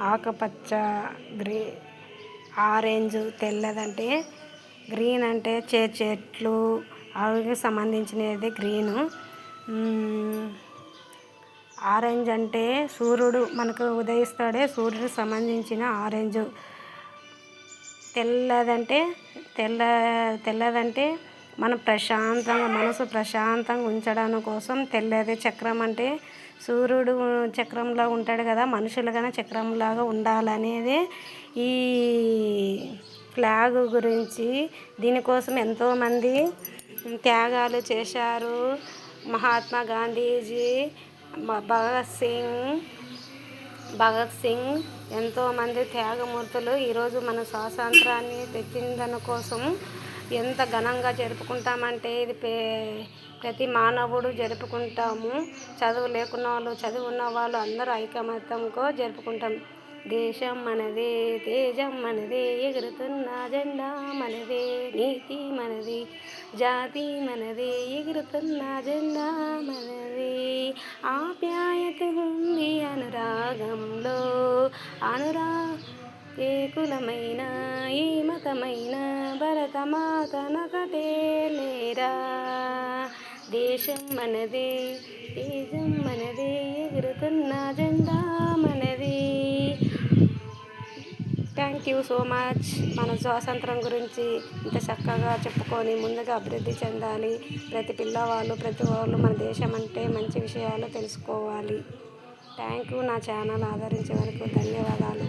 ఆకుపచ్చ, orange, తెల్లదంటే green అంటే చెట్లు అవికి సంబంధించినది గ్రీను. ఆరెంజ్ అంటే సూర్యుడు మనకు ఉదయిస్తాడే సూర్యుడికి సంబంధించిన ఆరెంజ్. తెల్లదంటే మనం ప్రశాంతంగా మనసు ప్రశాంతంగా ఉంచడానికి కోసం తెల్లది. చక్రం అంటే సూర్యుడు చక్రంలా ఉంటాడు కదా, మనుషులుగానే చక్రంలాగా ఉండాలనేది ఈ ఫ్లాగ్ గురించి. దీనికోసం ఎంతోమంది త్యాగాలు చేశారు. మహాత్మా గాంధీజీ, భగత్ సింగ్ ఎంతోమంది త్యాగమూర్తులు ఈరోజు మన స్వాతంత్రాన్ని తెచ్చిన కోసం ఎంత ఘనంగా జరుపుకుంటామంటే ఇది ప్రతి మానవుడు జరుపుకుంటాము. చదువు లేకున్న వాళ్ళు, చదువు ఉన్న వాళ్ళు అందరూ ఐకమత్యంతో జరుపుకుంటాం. దేశం మనదే, తేజం మనదే, ఎగురుతున్న జెండా మనదే, నీతి మనది, జాతి మనదే, ఎగురుతున్న జెండా మనదే. ఆప్యాయత ఉంది అనురాగంలో, ఏ కులమైన ఏ మతమైన భరతమాతనొకటే లేరా. దేశం మనదే, తేజం మనదే, ఎగురుతున్న జెండా మనది. Thank you so much. మన స్వాతంత్రం గురించి ఇంత చక్కగా చెప్పుకొని ముందుగా అభివృద్ధి చెందాలి. ప్రతి పిల్లవాళ్ళు, ప్రతి వాళ్ళు మన దేశం అంటే మంచి విషయాలు తెలుసుకోవాలి. Thank you. నా ఛానల్ ఆదరించే వరకు ధన్యవాదాలు.